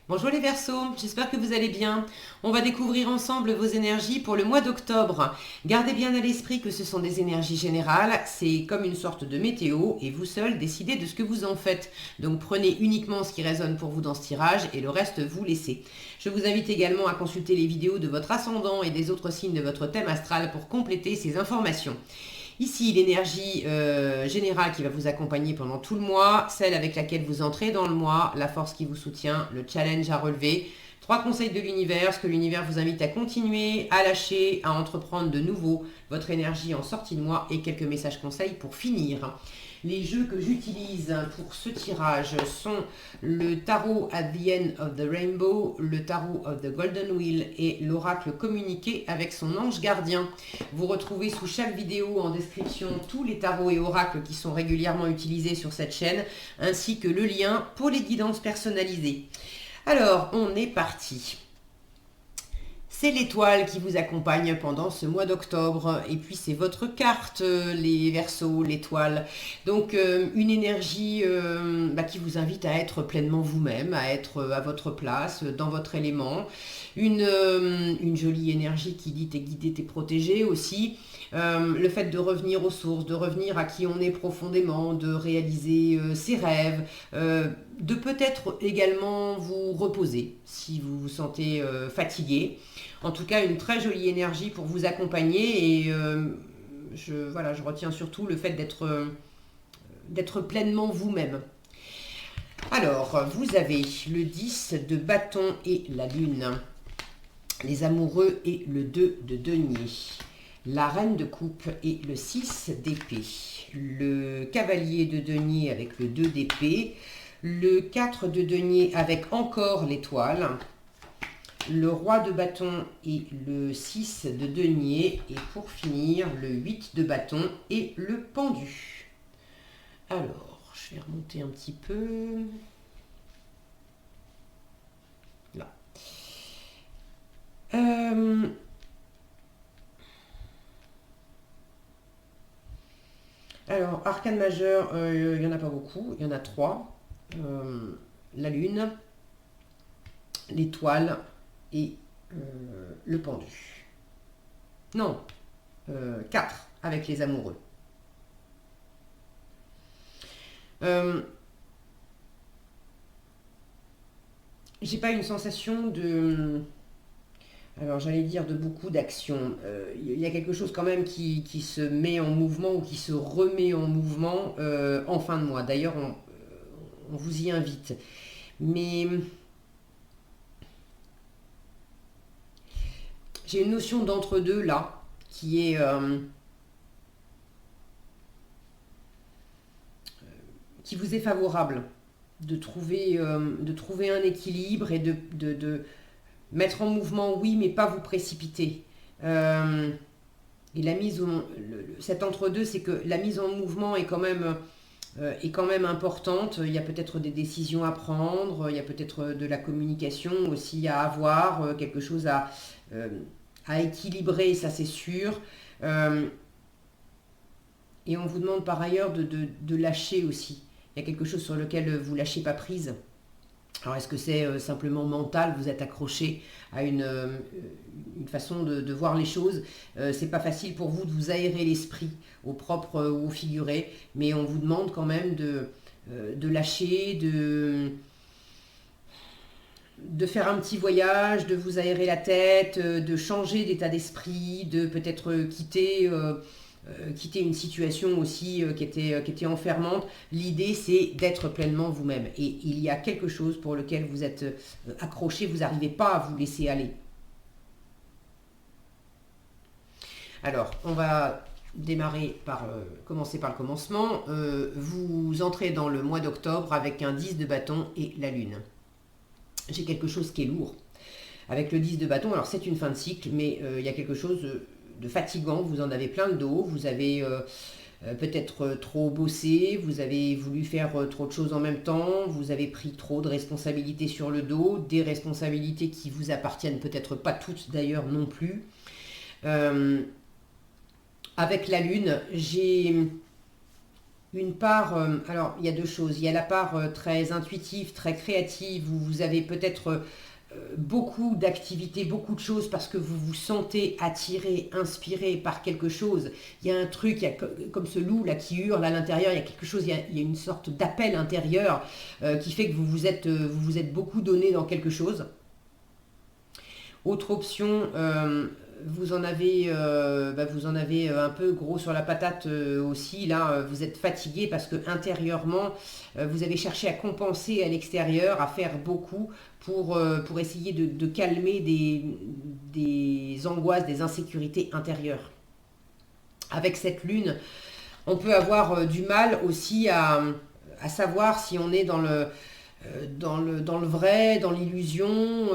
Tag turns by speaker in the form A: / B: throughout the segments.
A: Bonjour les Verseaux, j'espère que vous allez bien. On va découvrir ensemble vos énergies pour le mois d'octobre. Gardez bien à l'esprit que ce sont des énergies générales, c'est comme une sorte de météo et vous seul décidez de ce que vous en faites. Donc prenez uniquement ce qui résonne pour vous dans ce tirage et le reste vous laissez. Je vous invite également à consulter les vidéos de votre ascendant et des autres signes de votre thème astral pour compléter ces informations. Ici, l'énergie générale qui va vous accompagner pendant tout le mois, celle avec laquelle vous entrez dans le mois, la force qui vous soutient, le challenge à relever. 3 conseils de l'univers, ce que l'univers vous invite à continuer, à lâcher, à entreprendre de nouveau votre énergie en sortie de mois et quelques messages conseils pour finir. Les jeux que j'utilise pour ce tirage sont le tarot at the end of the rainbow, le tarot of the golden wheel et l'oracle communiqué avec son ange gardien. Vous retrouvez sous chaque vidéo en description tous les tarots et oracles qui sont régulièrement utilisés sur cette chaîne, ainsi que le lien pour les guidances personnalisées. Alors, on est parti. C'est l'étoile qui vous accompagne pendant ce mois d'octobre. Et puis c'est votre carte, les Verseaux, l'étoile. Donc une énergie qui vous invite à être pleinement vous-même, à être à votre place, dans votre élément. Une jolie énergie qui dit t'es guidé, t'es protégé aussi. Le fait de revenir aux sources, de revenir à qui on est profondément, de réaliser ses rêves, de peut-être également vous reposer si vous vous sentez fatigué. En tout cas, une très jolie énergie pour vous accompagner et je retiens surtout le fait d'être pleinement vous-même. Alors, vous avez le 10 de bâton et la lune, les amoureux et le 2 de denier, la reine de coupe et le 6 d'épée, le cavalier de denier avec le 2 d'épée, le 4 de denier avec encore l'étoile, le roi de bâton et le 6 de denier, et pour finir, le 8 de bâton et le pendu. Alors, je vais remonter un petit peu. Là. Alors, arcane majeur, il n'y en a pas beaucoup, il y en a 3. La lune, l'étoile et le pendu. Non, 4 avec les amoureux. J'ai pas une sensation de... Alors j'allais dire de beaucoup d'actions. Il y a quelque chose quand même qui se met en mouvement ou qui se remet en mouvement en fin de mois. D'ailleurs, on vous y invite. Mais j'ai une notion d'entre-deux là, qui vous est favorable, de trouver un équilibre et de mettre en mouvement, oui, mais pas vous précipiter. Et la mise cet entre-deux, c'est que la mise en mouvement est quand même importante. Il y a peut-être des décisions à prendre, il y a peut-être de la communication aussi à avoir, quelque chose à équilibrer, ça c'est sûr. Et on vous demande par ailleurs de lâcher aussi. Il y a quelque chose sur lequel vous ne lâchez pas prise. Alors est-ce que c'est simplement mental, vous êtes accroché à une façon de voir les choses, c'est pas facile pour vous de vous aérer l'esprit au propre ou au figuré, mais on vous demande quand même de lâcher, de faire un petit voyage, de vous aérer la tête, de changer d'état d'esprit, de peut-être quitter une situation aussi qui était enfermante. L'idée, c'est d'être pleinement vous-même. Et il y a quelque chose pour lequel vous êtes accroché, vous n'arrivez pas à vous laisser aller. Alors, on va commencer par le commencement. Vous entrez dans le mois d'octobre avec un 10 de bâton et la lune. J'ai quelque chose qui est lourd. Avec le 10 de bâton, alors c'est une fin de cycle, mais il y a quelque chose de fatigant, vous en avez plein le dos, vous avez peut-être trop bossé, vous avez voulu faire trop de choses en même temps, vous avez pris trop de responsabilités sur le dos, des responsabilités qui vous appartiennent peut-être pas toutes d'ailleurs non plus. Avec la lune, j'ai une part, alors il y a deux choses. Il y a la part très intuitive, très créative, où vous avez peut-être beaucoup d'activités, beaucoup de choses parce que vous vous sentez attiré, inspiré par quelque chose. Il y a un truc, il y a comme ce loup là qui hurle à l'intérieur, il y a quelque chose, il y a une sorte d'appel intérieur qui fait que vous vous êtes beaucoup donné dans quelque chose. Autre option, vous en avez un peu gros sur la patate aussi. Là, vous êtes fatigué parce que intérieurement, vous avez cherché à compenser à l'extérieur, à faire beaucoup pour essayer de calmer des angoisses, des insécurités intérieures. Avec cette lune, on peut avoir du mal aussi à savoir si on est dans le vrai, dans l'illusion.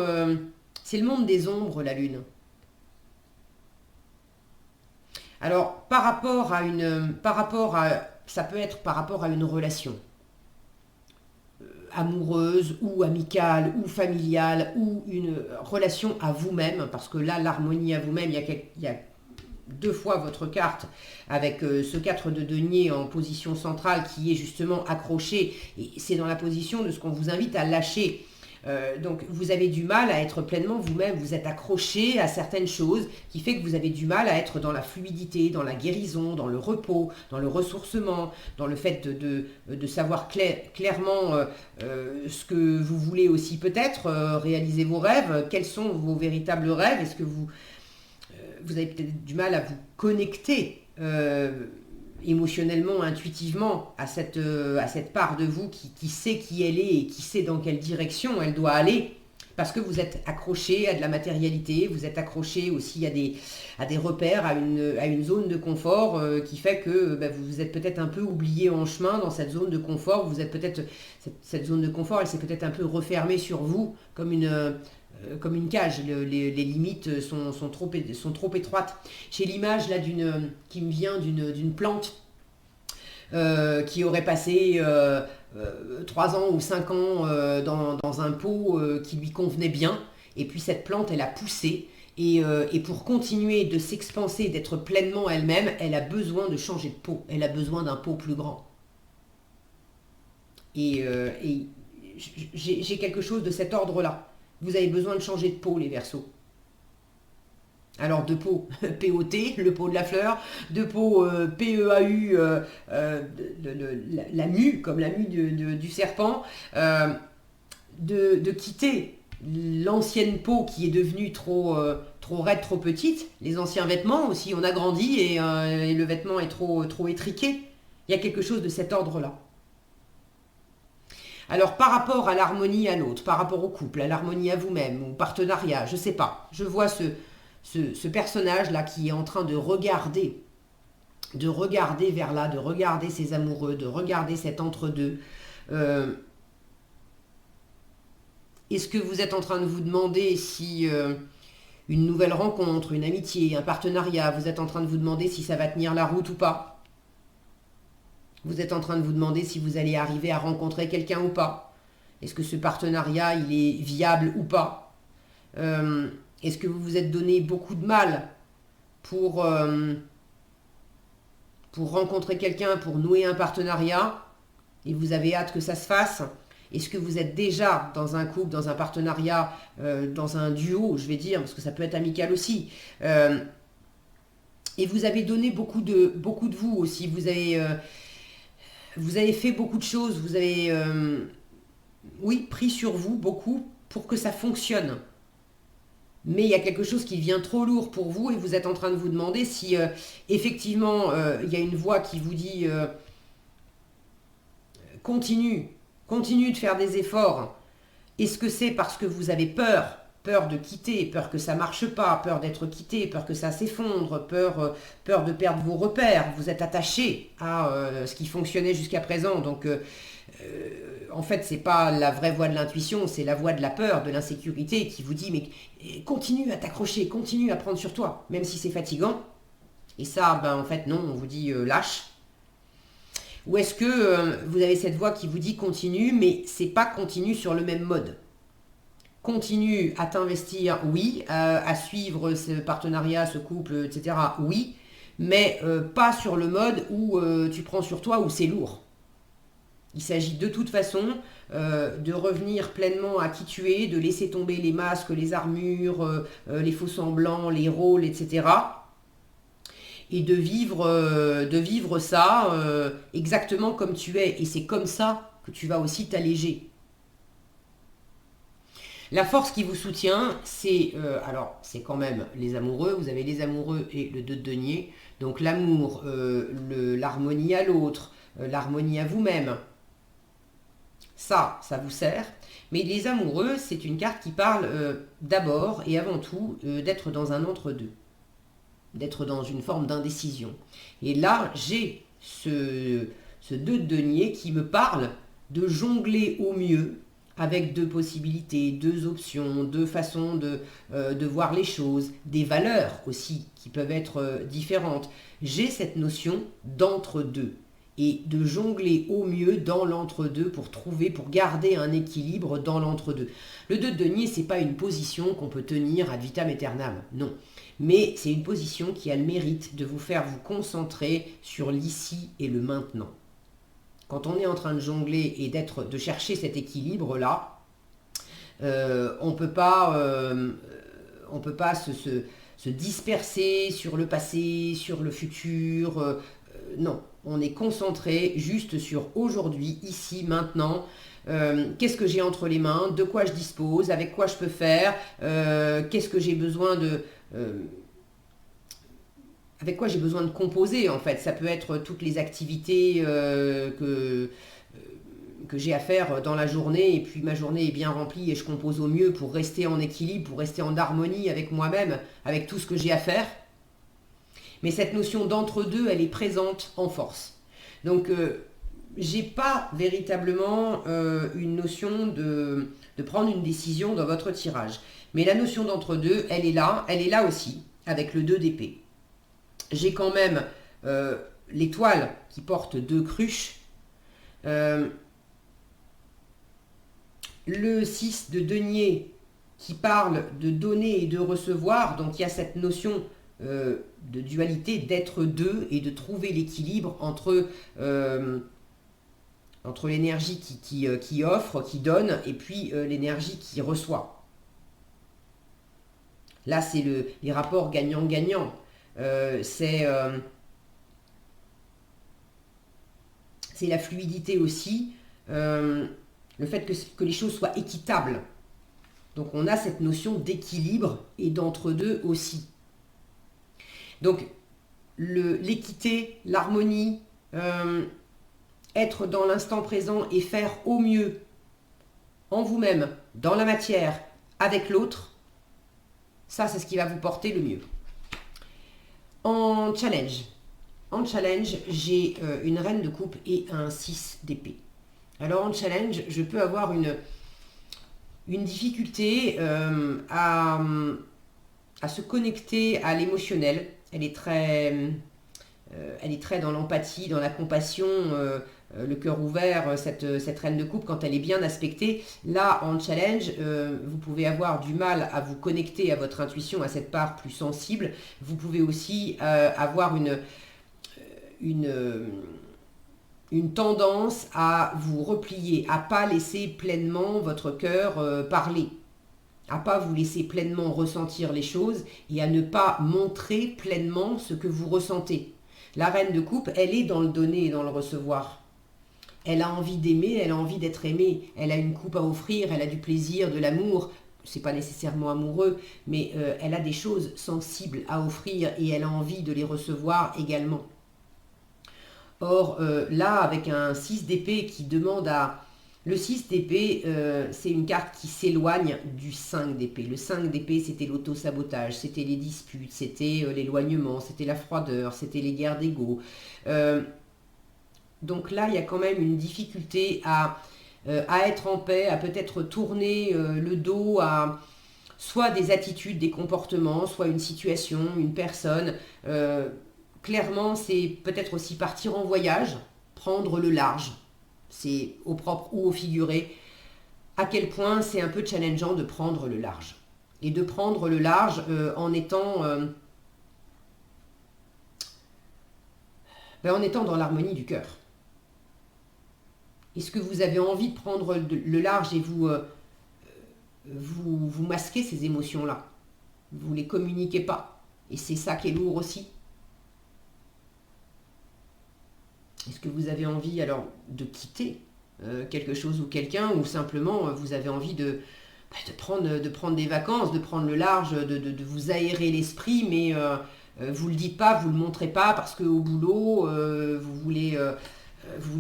A: C'est le monde des ombres, la lune. Alors, ça peut être par rapport à une relation amoureuse ou amicale ou familiale ou une relation à vous-même, parce que là, l'harmonie à vous-même, il y a deux fois votre carte avec ce 4 de denier en position centrale qui est justement accroché, et c'est dans la position de ce qu'on vous invite à lâcher. Donc vous avez du mal à être pleinement vous-même, vous êtes accroché à certaines choses qui fait que vous avez du mal à être dans la fluidité, dans la guérison, dans le repos, dans le ressourcement, dans le fait de savoir clairement ce que vous voulez aussi peut-être, réaliser vos rêves, quels sont vos véritables rêves, est-ce que vous avez peut-être du mal à vous connecter émotionnellement, intuitivement à cette part de vous qui sait qui elle est et qui sait dans quelle direction elle doit aller, parce que vous êtes accroché à de la matérialité, vous êtes accroché aussi à des repères, à une zone de confort qui fait que vous êtes peut-être un peu oublié en chemin dans cette zone de confort, vous êtes peut-être, cette zone de confort, elle s'est peut-être un peu refermée sur vous comme une cage, les limites sont trop étroites. J'ai l'image là qui me vient d'une plante qui aurait passé 3 ans ou 5 ans dans un pot qui lui convenait bien, et puis cette plante elle a poussé, et pour continuer de s'expanser, d'être pleinement elle-même, elle a besoin de changer de pot, elle a besoin d'un pot plus grand. Et j'ai quelque chose de cet ordre-là. Vous avez besoin de changer de peau, les Verseaux. Alors, de peau, P-O-T, le pot de la fleur, de peau, P-E-A-U, la mue, comme la mue du serpent, de quitter l'ancienne peau qui est devenue trop raide, trop petite, les anciens vêtements aussi, on a grandi et le vêtement est trop étriqué. Il y a quelque chose de cet ordre-là. Alors, par rapport à l'harmonie à l'autre, par rapport au couple, à l'harmonie à vous-même, au partenariat, je ne sais pas. Je vois ce personnage-là qui est en train de regarder vers là, de regarder ses amoureux, de regarder cet entre-deux. Est-ce que vous êtes en train de vous demander si une nouvelle rencontre, une amitié, un partenariat, vous êtes en train de vous demander si ça va tenir la route ou pas? Vous êtes en train de vous demander si vous allez arriver à rencontrer quelqu'un ou pas. Est-ce que ce partenariat, il est viable ou pas? Est-ce que vous vous êtes donné beaucoup de mal pour rencontrer quelqu'un, pour nouer un partenariat, et vous avez hâte que ça se fasse? Est-ce que vous êtes déjà dans un couple, dans un partenariat, dans un duo, je vais dire, parce que ça peut être amical aussi, et vous avez donné beaucoup de vous aussi. Vous avez fait beaucoup de choses, vous avez pris sur vous beaucoup pour que ça fonctionne. Mais il y a quelque chose qui devient trop lourd pour vous et vous êtes en train de vous demander si effectivement il y a une voix qui vous dit continue de faire des efforts. Est-ce que c'est parce que vous avez peur de quitter, peur que ça marche pas, peur d'être quitté, peur que ça s'effondre, peur de perdre vos repères, vous êtes attaché à ce qui fonctionnait jusqu'à présent, donc en fait c'est pas la vraie voix de l'intuition, c'est la voix de la peur, de l'insécurité qui vous dit mais continue à t'accrocher, continue à prendre sur toi, même si c'est fatigant, et ça en fait non, on vous dit lâche. Ou est-ce que vous avez cette voix qui vous dit continue, mais c'est pas continue sur le même mode? Continue à t'investir, oui, à suivre ce partenariat, ce couple, etc., oui, mais pas sur le mode où tu prends sur toi, où c'est lourd. Il s'agit de toute façon de revenir pleinement à qui tu es, de laisser tomber les masques, les armures, les faux semblants, les rôles, etc. Et de vivre ça exactement comme tu es. Et c'est comme ça que tu vas aussi t'alléger. La force qui vous soutient, alors c'est quand même les amoureux. Vous avez les amoureux et le 2 de denier. Donc l'amour, l'harmonie à l'autre, l'harmonie à vous-même. Ça vous sert. Mais les amoureux, c'est une carte qui parle d'abord et avant tout d'être dans un entre-deux. D'être dans une forme d'indécision. Et là, j'ai ce 2 de denier qui me parle de jongler au mieux avec deux possibilités, deux options, deux façons de voir les choses, des valeurs aussi qui peuvent être différentes. J'ai cette notion d'entre-deux et de jongler au mieux dans l'entre-deux pour garder un équilibre dans l'entre-deux. Le 2 de denier, c'est pas une position qu'on peut tenir ad vitam aeternam, non. Mais c'est une position qui a le mérite de vous faire vous concentrer sur l'ici et le maintenant. Quand on est en train de jongler et de chercher cet équilibre-là, on ne peut pas se disperser sur le passé, sur le futur. Non, on est concentré juste sur aujourd'hui, ici, maintenant. Qu'est-ce que j'ai entre les mains, de quoi je dispose, avec quoi je peux faire, qu'est-ce que j'ai besoin avec quoi j'ai besoin de composer en fait. Ça peut être toutes les activités que j'ai à faire dans la journée, et puis ma journée est bien remplie et je compose au mieux pour rester en équilibre, pour rester en harmonie avec moi-même, avec tout ce que j'ai à faire. Mais cette notion d'entre-deux, elle est présente en force. Donc j'ai pas véritablement une notion de prendre une décision dans votre tirage. Mais la notion d'entre-deux, elle est là aussi, avec le 2 d'épée. J'ai quand même l'étoile qui porte 2 cruches, le 6 de denier qui parle de donner et de recevoir, donc il y a cette notion de dualité, d'être deux et de trouver l'équilibre entre l'énergie qui offre, qui donne, et puis l'énergie qui reçoit. Là, c'est les rapports gagnant-gagnant. C'est la fluidité aussi, le fait que les choses soient équitables. Donc on a cette notion d'équilibre et d'entre-deux aussi. Donc l'équité, l'harmonie, être dans l'instant présent et faire au mieux en vous-même, dans la matière, avec l'autre, ça c'est ce qui va vous porter le mieux. En challenge, j'ai une reine de coupe et un 6 d'épée. Alors en challenge, je peux avoir une difficulté à se connecter à l'émotionnel. Elle est très dans l'empathie, dans la compassion, le cœur ouvert, cette reine de coupe, quand elle est bien aspectée. Là, en challenge, vous pouvez avoir du mal à vous connecter à votre intuition, à cette part plus sensible. Vous pouvez aussi avoir une tendance à vous replier, à pas laisser pleinement votre cœur parler, à pas vous laisser pleinement ressentir les choses et à ne pas montrer pleinement ce que vous ressentez. La reine de coupe, elle est dans le donner et dans le recevoir. Elle a envie d'aimer, elle a envie d'être aimée, elle a une coupe à offrir, elle a du plaisir, de l'amour. C'est pas nécessairement amoureux, mais elle a des choses sensibles à offrir et elle a envie de les recevoir également. Or, là, avec un 6 d'épée qui demande à... Le 6 d'épée, c'est une carte qui s'éloigne du 5 d'épée. Le 5 d'épée, c'était l'auto-sabotage, c'était les disputes, c'était l'éloignement, c'était la froideur, c'était les guerres d'ego. Donc là, il y a quand même une difficulté à être en paix, à peut-être tourner le dos à soit des attitudes, des comportements, soit une situation, une personne. Clairement, c'est peut-être aussi partir en voyage, prendre le large. C'est au propre ou au figuré. À quel point c'est un peu challengeant de prendre le large. Et de prendre le large en étant En étant dans l'harmonie du cœur. Est-ce que vous avez envie de prendre le large et vous masquez ces émotions-là? Vous ne les communiquez pas. Et c'est ça qui est lourd aussi. Est-ce que vous avez envie alors de quitter quelque chose ou quelqu'un, ou simplement vous avez envie de prendre des vacances, de prendre le large, de vous aérer l'esprit, mais vous ne le dites pas, vous ne le montrez pas parce qu'au boulot, vous voulez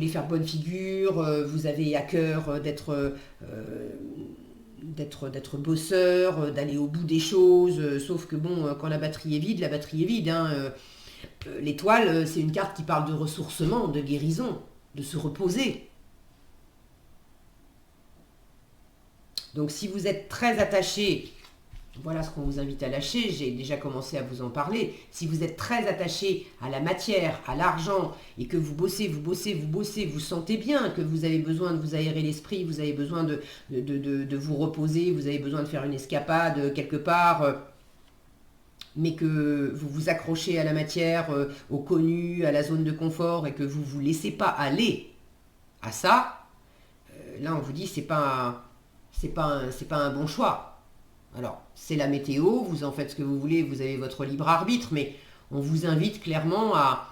A: faire bonne figure, vous avez à cœur d'être bosseur, d'aller au bout des choses, sauf que bon, quand la batterie est vide, hein, l'étoile, c'est une carte qui parle de ressourcement, de guérison, de se reposer. Donc si vous êtes très attaché, voilà ce qu'on vous invite à lâcher, j'ai déjà commencé à vous en parler, si vous êtes très attaché à la matière, à l'argent, et que vous bossez, vous sentez bien que vous avez besoin de vous aérer l'esprit, vous avez besoin de vous reposer, vous avez besoin de faire une escapade quelque part, mais que vous vous accrochez à la matière, au connu, à la zone de confort, et que vous ne vous laissez pas aller à ça, là on vous dit c'est pas un bon choix. Alors, c'est la météo, vous en faites ce que vous voulez, vous avez votre libre arbitre, mais on vous invite clairement à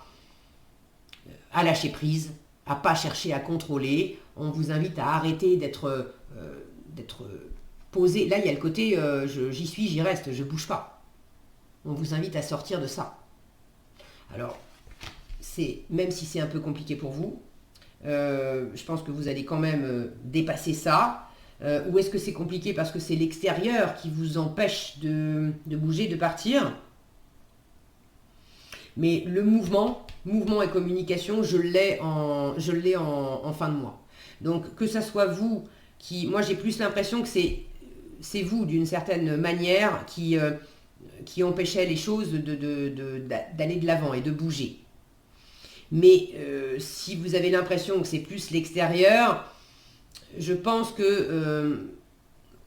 A: lâcher prise, à pas chercher à contrôler. On vous invite à arrêter d'être posé. Là, il y a le côté j'y suis, j'y reste, je bouge pas. On vous invite à sortir de ça. Alors, même si c'est un peu compliqué pour vous, je pense que vous allez quand même dépasser ça. Ou est-ce que c'est compliqué parce que c'est l'extérieur qui vous empêche de bouger, de partir? Mais le mouvement et communication, je l'ai en fin de mois. Donc que ça soit vous moi j'ai plus l'impression que c'est vous d'une certaine manière qui empêchait les choses d'aller de l'avant et de bouger. Mais si vous avez l'impression que c'est plus l'extérieur, je pense que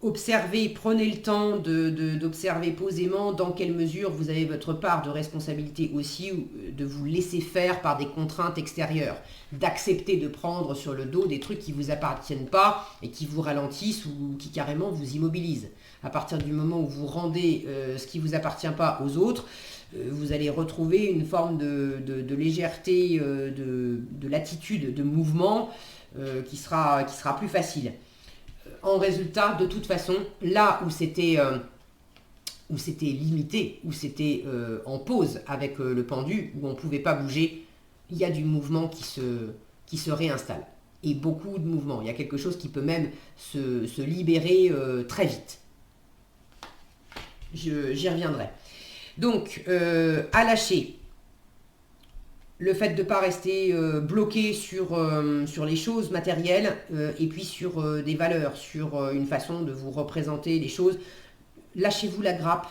A: observez, prenez le temps d'observer posément dans quelle mesure vous avez votre part de responsabilité aussi, ou de vous laisser faire par des contraintes extérieures, d'accepter de prendre sur le dos des trucs qui ne vous appartiennent pas et qui vous ralentissent ou qui carrément vous immobilisent. À partir du moment où vous rendez ce qui ne vous appartient pas aux autres, vous allez retrouver une forme de légèreté, de latitude, de mouvement, qui sera plus facile. En résultat, de toute façon, là où c'était limité, où c'était en pause avec le pendu, où on ne pouvait pas bouger, il y a du mouvement qui se réinstalle. Et beaucoup de mouvements. Il y a quelque chose qui peut même se libérer très vite. J'y reviendrai. Donc, à lâcher. Le fait de ne pas rester bloqué sur les choses matérielles et puis sur des valeurs, sur une façon de vous représenter les choses. Lâchez-vous la grappe,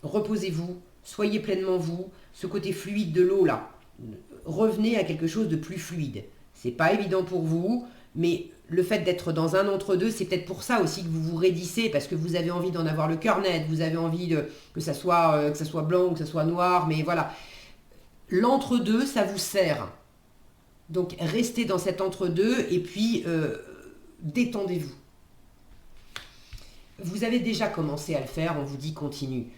A: reposez-vous, soyez pleinement vous. Ce côté fluide de l'eau là, revenez à quelque chose de plus fluide. C'est pas évident pour vous, mais le fait d'être dans un entre-deux, c'est peut-être pour ça aussi que vous vous raidissez, parce que vous avez envie d'en avoir le cœur net, vous avez envie que ça soit blanc ou que ça soit noir, mais voilà. L'entre-deux, ça vous sert. Donc, restez dans cet entre-deux et puis détendez-vous. Vous avez déjà commencé à le faire, on vous dit continue.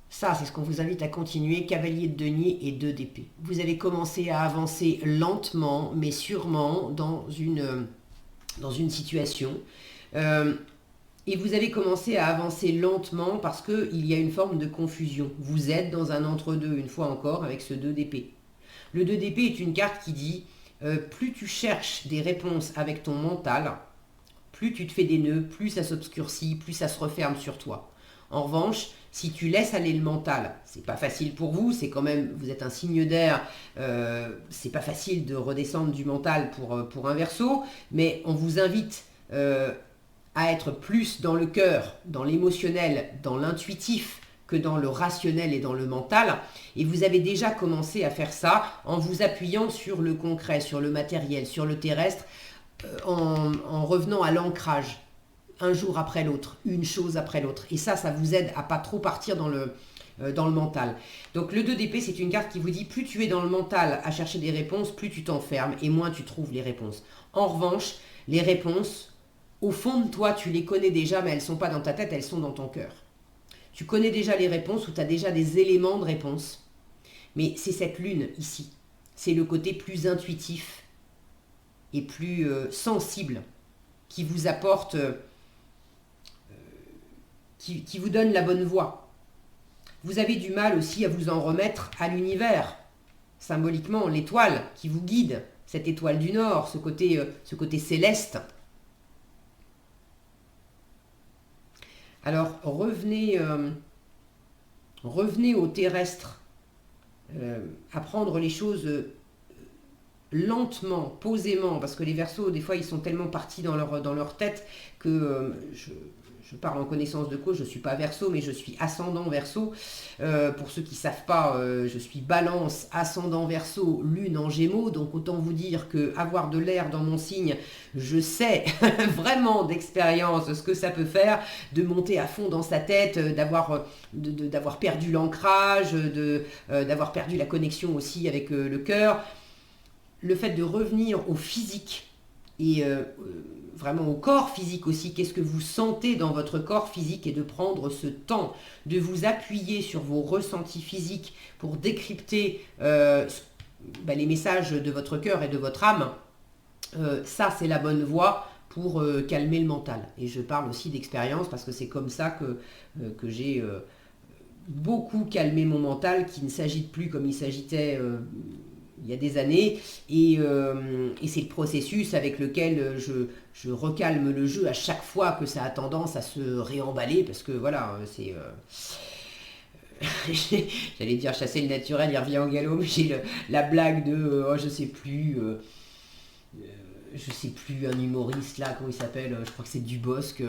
A: Ça, c'est ce qu'on vous invite à continuer, cavalier de denier et 2 d'épée. Vous avez commencé à avancer lentement, mais sûrement dans une situation. Et vous avez commencé à avancer lentement parce qu'il y a une forme de confusion. Vous êtes dans un entre-deux, une fois encore, avec ce 2 d'épée. Le 2 d'épée est une carte qui dit plus tu cherches des réponses avec ton mental, plus tu te fais des nœuds, plus ça s'obscurcit, plus ça se referme sur toi. En revanche, si tu laisses aller le mental, c'est pas facile pour vous, c'est quand même, vous êtes un signe d'air, c'est pas facile de redescendre du mental pour un Verseau, mais on vous invite à être plus dans le cœur, dans l'émotionnel, dans l'intuitif, que dans le rationnel et dans le mental. Et vous avez déjà commencé à faire ça en vous appuyant sur le concret, sur le matériel, sur le terrestre, en revenant à l'ancrage, un jour après l'autre, une chose après l'autre. Et ça vous aide à pas trop partir dans dans le mental. Donc le 2 d'épée, c'est une carte qui vous dit plus tu es dans le mental à chercher des réponses, plus tu t'enfermes et moins tu trouves les réponses. En revanche, les réponses, au fond de toi, tu les connais déjà, mais elles ne sont pas dans ta tête, elles sont dans ton cœur. Tu connais déjà les réponses ou tu as déjà des éléments de réponse. Mais c'est cette lune ici. C'est le côté plus intuitif et plus sensible qui vous apporte, qui vous donne la bonne voie. Vous avez du mal aussi à vous en remettre à l'univers. Symboliquement, l'étoile qui vous guide, cette étoile du Nord, ce côté céleste. Alors, revenez au terrestre, à prendre les choses lentement, posément, parce que les Verseaux, des fois, ils sont tellement partis dans leur tête que je parle en connaissance de cause, je ne suis pas Verseau, mais je suis ascendant Verseau. Pour ceux qui ne savent pas, je suis Balance, ascendant Verseau, lune en Gémeaux, donc autant vous dire que avoir de l'air dans mon signe, je sais vraiment d'expérience ce que ça peut faire, de monter à fond dans sa tête, d'avoir perdu l'ancrage, d'avoir perdu la connexion aussi avec le cœur. Le fait de revenir au physique et vraiment au corps physique aussi, qu'est-ce que vous sentez dans votre corps physique et de prendre ce temps de vous appuyer sur vos ressentis physiques pour décrypter les messages de votre cœur et de votre âme, ça c'est la bonne voie pour calmer le mental. Et je parle aussi d'expérience parce que c'est comme ça que j'ai beaucoup calmé mon mental, qui ne s'agite plus comme il s'agitait il y a des années, et c'est le processus avec lequel je recalme le jeu à chaque fois que ça a tendance à se réemballer, parce que voilà, c'est... j'allais dire chasser le naturel, il revient au galop, mais j'ai la blague de, je sais plus, un humoriste là, comment il s'appelle, je crois que c'est Dubosc,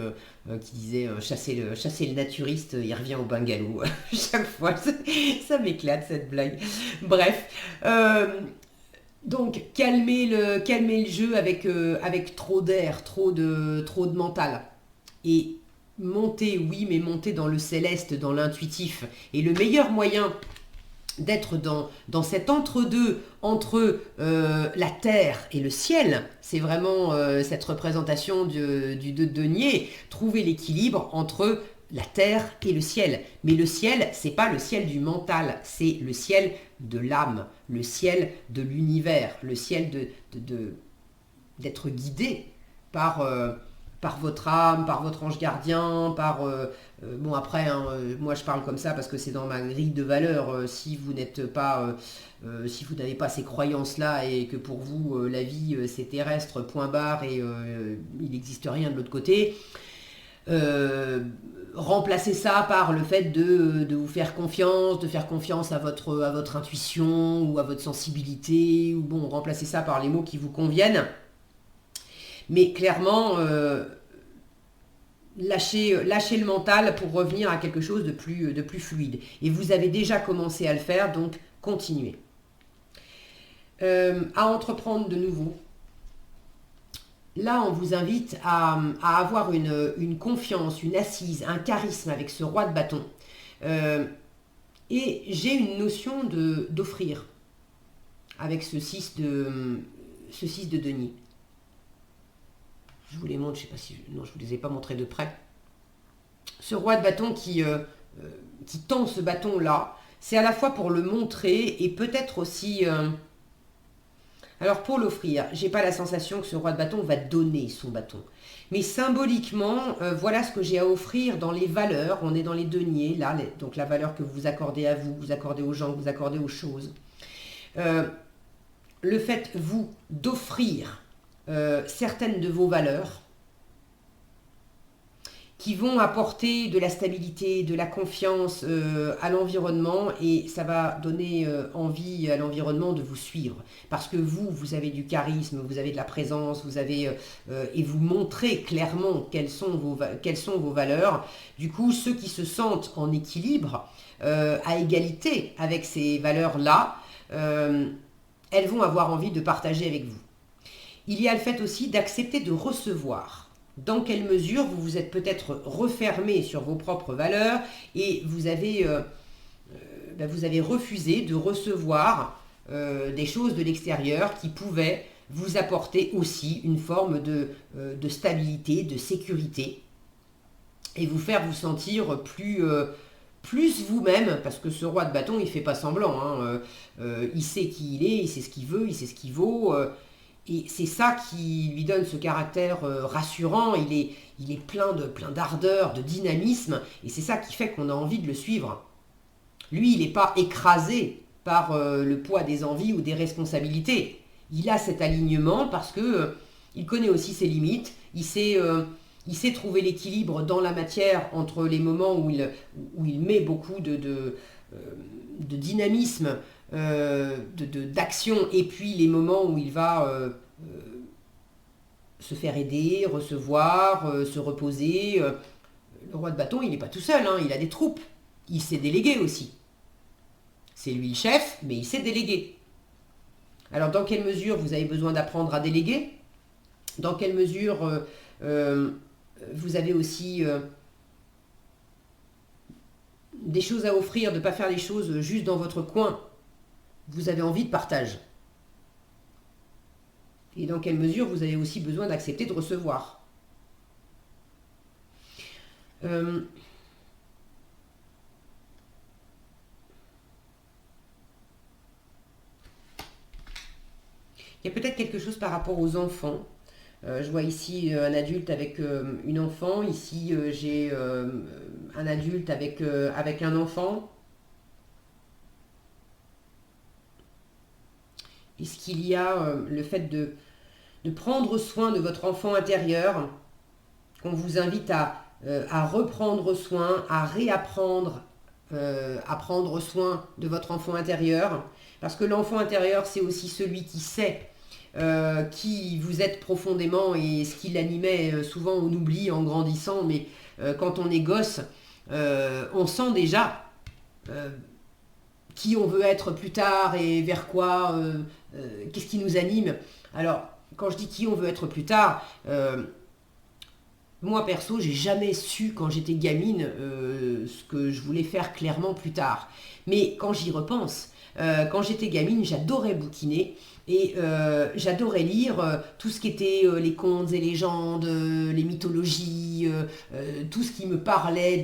A: qui disait chasser le naturiste, il revient au bungalow. Chaque fois, ça m'éclate cette blague. Bref, donc calmer le jeu avec trop d'air, trop de mental. Et monter, oui, mais monter dans le céleste, dans l'intuitif. Et le meilleur moyen d'être dans cet entre-deux, entre la terre et le ciel, c'est vraiment cette représentation du 2 de denier, trouver l'équilibre entre la terre et le ciel. Mais le ciel, c'est pas le ciel du mental, c'est le ciel de l'âme, le ciel de l'univers, le ciel d'être guidé par votre âme, par votre ange gardien, bon après, moi je parle comme ça parce que c'est dans ma grille de valeurs. Si vous n'êtes pas, si vous n'avez pas ces croyances-là et que pour vous la vie c'est terrestre, point barre, et il n'existe rien de l'autre côté, remplacez ça par le fait de vous faire confiance, de faire confiance à votre intuition ou à votre sensibilité, ou bon, remplacez ça par les mots qui vous conviennent. Mais clairement, lâchez le mental pour revenir à quelque chose de plus fluide. Et vous avez déjà commencé à le faire, donc continuez. À entreprendre de nouveau. Là, on vous invite à avoir une confiance, une assise, un charisme avec ce roi de bâton. Et j'ai une notion d'offrir avec ce 6 de denier. Je vous les montre, je sais pas si... Non, je ne vous les ai pas montrés de près. Ce roi de bâton qui tend ce bâton-là, c'est à la fois pour le montrer et peut-être aussi... alors pour l'offrir, j'ai pas la sensation que ce roi de bâton va donner son bâton. Mais symboliquement, voilà ce que j'ai à offrir dans les valeurs. On est dans les deniers, là, donc la valeur que vous accordez à vous, vous accordez aux gens, vous accordez aux choses. Le fait, vous, d'offrir certaines de vos valeurs qui vont apporter de la stabilité, de la confiance à l'environnement, et ça va donner envie à l'environnement de vous suivre. Parce que vous avez du charisme, vous avez de la présence, vous avez et vous montrez clairement quelles sont vos valeurs. Du coup, ceux qui se sentent en équilibre, à égalité avec ces valeurs-là, elles vont avoir envie de partager avec vous. Il y a le fait aussi d'accepter de recevoir. Dans quelle mesure vous vous êtes peut-être refermé sur vos propres valeurs et vous avez vous avez refusé de recevoir des choses de l'extérieur qui pouvaient vous apporter aussi une forme de stabilité, de sécurité, et vous faire vous sentir plus vous-même, parce que ce roi de bâton, il fait pas semblant, hein, il sait qui il est, il sait ce qu'il veut, il sait ce qu'il vaut, et c'est ça qui lui donne ce caractère rassurant, il est plein d'ardeur, de dynamisme, et c'est ça qui fait qu'on a envie de le suivre. Lui, il n'est pas écrasé par le poids des envies ou des responsabilités. Il a cet alignement parce que il connaît aussi ses limites, il sait trouver l'équilibre dans la matière entre les moments où il met beaucoup de dynamisme, d'action, et puis les moments où il va se faire aider, recevoir, se reposer. Le roi de bâton, il n'est pas tout seul, hein, il a des troupes. Il sait déléguer aussi. C'est lui le chef, mais il sait déléguer. Alors, dans quelle mesure vous avez besoin d'apprendre à déléguer? Dans quelle mesure vous avez aussi des choses à offrir, de ne pas faire les choses juste dans votre coin? Vous avez envie de partage. Et dans quelle mesure vous avez aussi besoin d'accepter de recevoir? Il y a peut-être quelque chose par rapport aux enfants. Je vois ici un adulte avec une enfant. Ici, j'ai un adulte avec un enfant. Est-ce qu'il y a le fait de prendre soin de votre enfant intérieur, qu'on vous invite à reprendre soin, à réapprendre à prendre soin de votre enfant intérieur? Parce que l'enfant intérieur, c'est aussi celui qui sait qui vous êtes profondément, et ce qui l'animait, souvent on oublie en grandissant, mais quand on est gosse, on sent déjà qui on veut être plus tard et vers quoi, qu'est-ce qui nous anime. Alors, quand je dis qui on veut être plus tard, moi perso, j'ai jamais su quand j'étais gamine ce que je voulais faire clairement plus tard. Mais quand j'y repense, quand j'étais gamine, j'adorais bouquiner et j'adorais lire tout ce qui était les contes et légendes, les mythologies, tout ce qui me parlait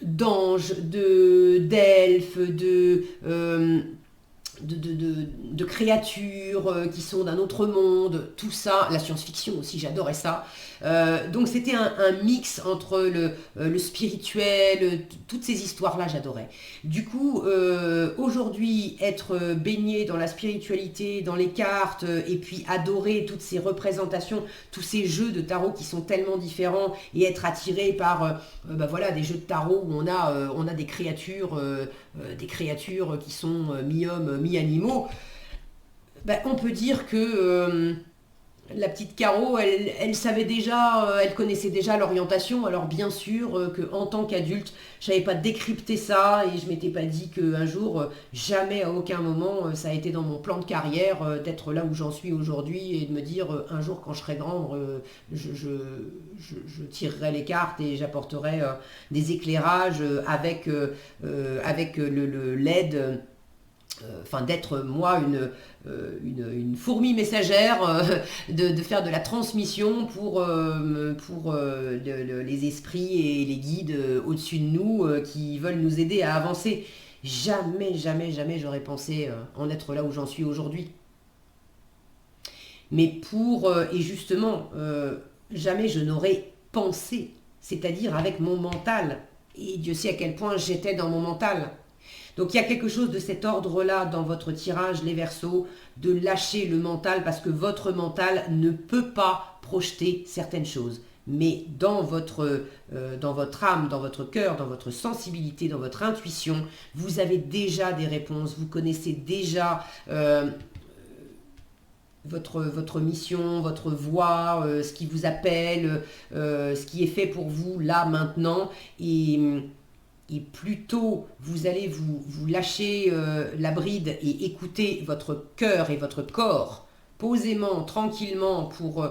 A: d'anges, d'elfes, de créatures qui sont d'un autre monde, tout ça, la science-fiction aussi, j'adorais ça. Donc c'était un mix entre le spirituel, toutes ces histoires-là, j'adorais. Du coup, aujourd'hui, être baigné dans la spiritualité, dans les cartes, et puis adorer toutes ces représentations, tous ces jeux de tarot qui sont tellement différents, et être attiré par voilà, des jeux de tarot où on a des créatures qui sont mi-hommes, mi-animaux, on peut dire que la petite Caro, elle savait déjà, elle connaissait déjà l'orientation. Alors bien sûr qu'en tant qu'adulte, je n'avais pas décrypté ça, et je m'étais pas dit qu'un jour, jamais à aucun moment, ça a été dans mon plan de carrière d'être là où j'en suis aujourd'hui, et de me dire un jour quand je serai grand, je tirerai les cartes et j'apporterai des éclairages avec l'aide, d'être moi une fourmi messagère, de faire de la transmission pour les esprits et les guides au-dessus de nous qui veulent nous aider à avancer. Jamais, jamais, jamais j'aurais pensé en être là où j'en suis aujourd'hui. Mais et justement, jamais je n'aurais pensé, c'est-à-dire avec mon mental. Et Dieu sait à quel point j'étais dans mon mental. Donc il y a quelque chose de cet ordre-là dans votre tirage, les Verseaux, de lâcher le mental, parce que votre mental ne peut pas projeter certaines choses. Mais dans votre âme, dans votre cœur, dans votre sensibilité, dans votre intuition, vous avez déjà des réponses, vous connaissez déjà votre mission, votre voie, ce qui vous appelle, ce qui est fait pour vous là, maintenant, et plutôt vous allez vous lâcher la bride et écouter votre cœur et votre corps posément, tranquillement, pour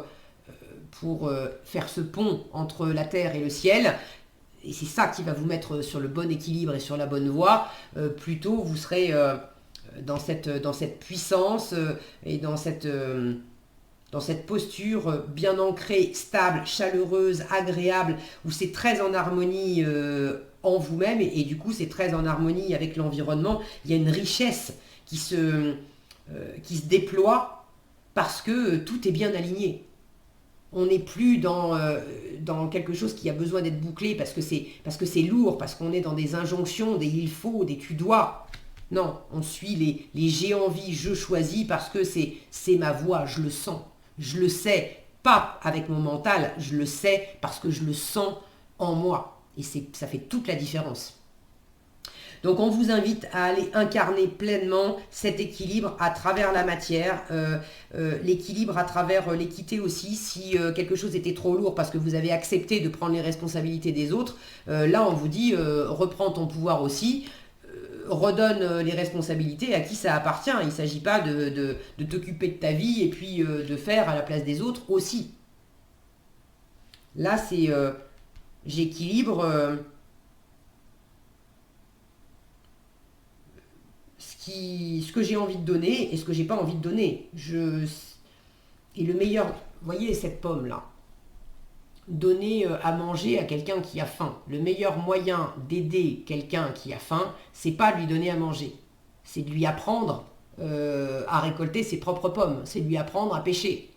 A: faire ce pont entre la terre et le ciel, et c'est ça qui va vous mettre sur le bon équilibre et sur la bonne voie, plutôt vous serez dans cette puissance et dans cette posture bien ancrée, stable, chaleureuse, agréable, où c'est très en harmonie en vous-même, et du coup c'est très en harmonie avec l'environnement. Il y a une richesse qui se déploie parce que tout est bien aligné. On n'est plus dans quelque chose qui a besoin d'être bouclé parce que c'est lourd, parce qu'on est dans des injonctions, des il faut, des tu dois. Non, on suit les j'ai envie, je choisis parce que c'est ma voix, je le sens. Je le sais, pas avec mon mental, je le sais parce que je le sens en moi. Et ça fait toute la différence. Donc on vous invite à aller incarner pleinement cet équilibre à travers la matière, l'équilibre à travers l'équité aussi. Si quelque chose était trop lourd parce que vous avez accepté de prendre les responsabilités des autres, là on vous dit reprends ton pouvoir aussi. Redonne les responsabilités à qui ça appartient. Il ne s'agit pas de t'occuper de ta vie et puis de faire à la place des autres aussi. Là, c'est j'équilibre ce que j'ai envie de donner et ce que j'ai pas envie de donner. Et le meilleur, vous voyez cette pomme là, donner à manger à quelqu'un qui a faim. Le meilleur moyen d'aider quelqu'un qui a faim, c'est pas de lui donner à manger. C'est de lui apprendre à récolter ses propres pommes. C'est de lui apprendre à pêcher.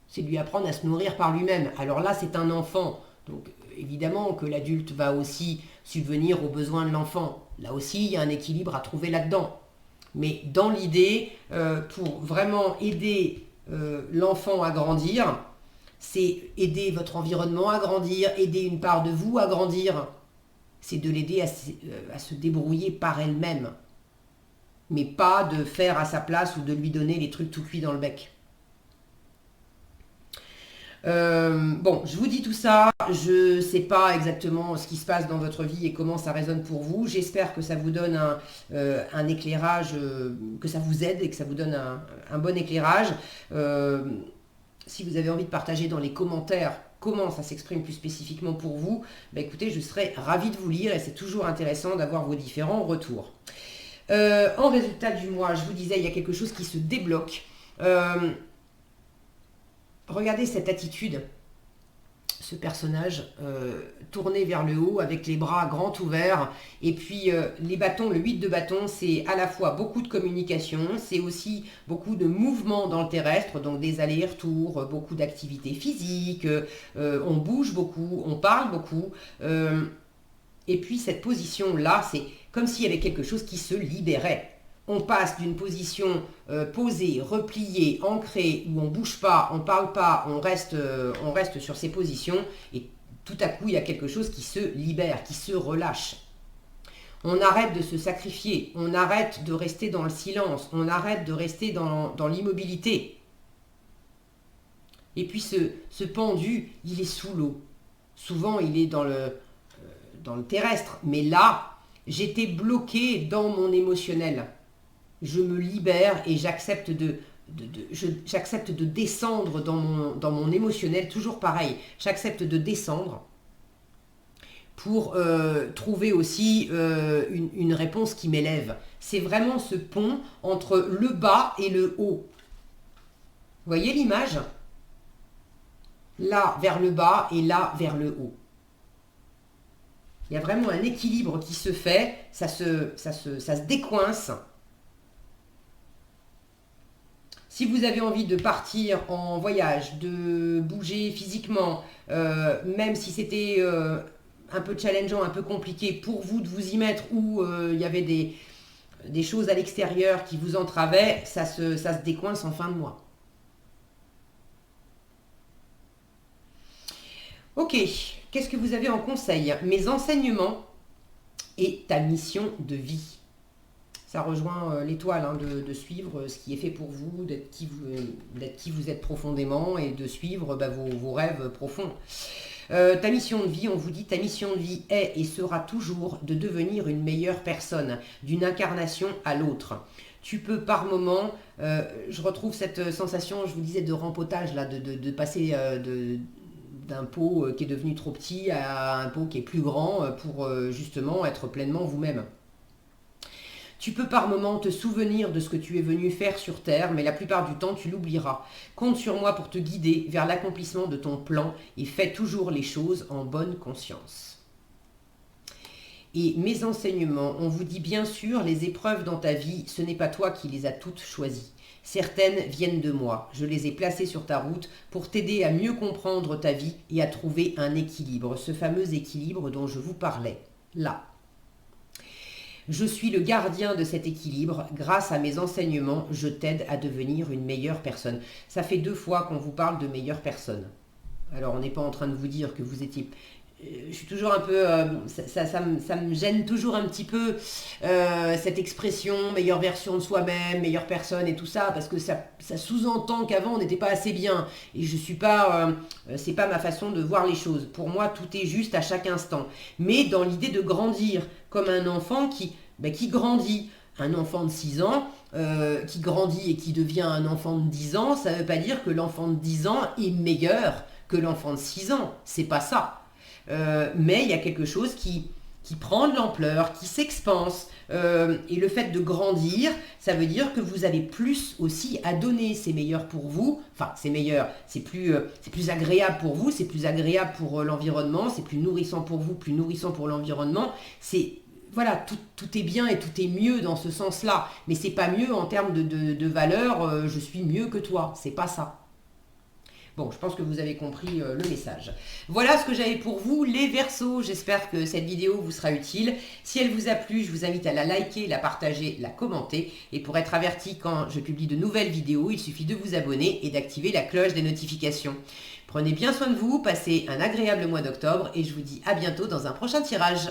A: C'est de lui apprendre à se nourrir par lui-même. Alors là, c'est un enfant. Donc évidemment que l'adulte va aussi subvenir aux besoins de l'enfant. Là aussi, il y a un équilibre à trouver là-dedans. Mais dans l'idée, pour vraiment aider l'enfant à grandir, c'est aider votre environnement à grandir, aider une part de vous à grandir. C'est de l'aider à se débrouiller par elle-même. Mais pas de faire à sa place ou de lui donner les trucs tout cuits dans le bec. Bon, je vous dis tout ça, je ne sais pas exactement ce qui se passe dans votre vie et comment ça résonne pour vous. J'espère que ça vous donne un éclairage, que ça vous aide et que ça vous donne un bon éclairage. Si vous avez envie de partager dans les commentaires comment ça s'exprime plus spécifiquement pour vous, bah écoutez, je serais ravie de vous lire et c'est toujours intéressant d'avoir vos différents retours. En résultat du mois, je vous disais, il y a quelque chose qui se débloque. Regardez cette attitude, ce personnage tourné vers le haut avec les bras grands ouverts et puis les bâtons, le 8 de bâton, c'est à la fois beaucoup de communication, c'est aussi beaucoup de mouvements dans le terrestre, donc des allers-retours, beaucoup d'activités physiques, on bouge beaucoup, on parle beaucoup et puis cette position-là, c'est comme s'il y avait quelque chose qui se libérait. On passe d'une position posée, repliée, ancrée, où on ne bouge pas, on ne parle pas, on reste sur ses positions, et tout à coup, il y a quelque chose qui se libère, qui se relâche. On arrête de se sacrifier, on arrête de rester dans le silence, on arrête de rester dans l'immobilité. Et puis ce pendu, il est sous l'eau. Souvent, il est dans le terrestre, mais là, j'étais bloquée dans mon émotionnel. Je me libère et j'accepte de descendre dans mon émotionnel, toujours pareil, j'accepte de descendre pour trouver aussi une réponse qui m'élève. C'est vraiment ce pont entre le bas et le haut. Vous voyez l'image? Là vers le bas et là vers le haut. Il y a vraiment un équilibre qui se fait, ça se décoince. Si vous avez envie de partir en voyage, de bouger physiquement, même si c'était un peu challengeant, un peu compliqué pour vous de vous y mettre ou il y avait des choses à l'extérieur qui vous entravaient, ça se décoince en fin de mois. Ok, qu'est-ce que vous avez en conseil? Mes enseignements et ta mission de vie. Ça rejoint l'étoile, hein, de suivre ce qui est fait pour vous, d'être qui vous êtes profondément et de suivre vos rêves profonds. Ta mission de vie, on vous dit, ta mission de vie est et sera toujours de devenir une meilleure personne, d'une incarnation à l'autre. Tu peux par moment, je retrouve cette sensation, je vous disais, de rempotage, là, de passer d'un pot qui est devenu trop petit à un pot qui est plus grand pour justement être pleinement vous-même. Tu peux par moments te souvenir de ce que tu es venu faire sur Terre, mais la plupart du temps tu l'oublieras. Compte sur moi pour te guider vers l'accomplissement de ton plan et fais toujours les choses en bonne conscience. Et mes enseignements, on vous dit bien sûr, les épreuves dans ta vie, ce n'est pas toi qui les as toutes choisies. Certaines viennent de moi. Je les ai placées sur ta route pour t'aider à mieux comprendre ta vie et à trouver un équilibre, ce fameux équilibre dont je vous parlais, là. Je suis le gardien de cet équilibre. Grâce à mes enseignements, je t'aide à devenir une meilleure personne. Ça fait 2 fois qu'on vous parle de meilleure personne. Alors, on n'est pas en train de vous dire que vous étiez... Je suis toujours un peu... ça me gêne toujours un petit peu cette expression, meilleure version de soi-même, meilleure personne et tout ça, parce que ça sous-entend qu'avant on n'était pas assez bien. Et je suis pas... c'est pas ma façon de voir les choses. Pour moi, tout est juste à chaque instant. Mais dans l'idée de grandir, comme un enfant qui grandit. Un enfant de 6 ans qui grandit et qui devient un enfant de 10 ans, ça ne veut pas dire que l'enfant de 10 ans est meilleur que l'enfant de 6 ans. C'est pas ça. Mais il y a quelque chose qui prend de l'ampleur, qui s'expanse. Et le fait de grandir, ça veut dire que vous avez plus aussi à donner. C'est meilleur pour vous. Enfin, c'est meilleur. C'est plus agréable pour vous. C'est plus agréable pour l'environnement. C'est plus nourrissant pour vous, plus nourrissant pour l'environnement. Voilà, tout est bien et tout est mieux dans ce sens-là. Mais c'est pas mieux en termes de valeur, je suis mieux que toi. C'est pas ça. Bon, je pense que vous avez compris le message. Voilà ce que j'avais pour vous, les Verseaux. J'espère que cette vidéo vous sera utile. Si elle vous a plu, je vous invite à la liker, la partager, la commenter. Et pour être averti quand je publie de nouvelles vidéos, il suffit de vous abonner et d'activer la cloche des notifications. Prenez bien soin de vous, passez un agréable mois d'octobre et je vous dis à bientôt dans un prochain tirage.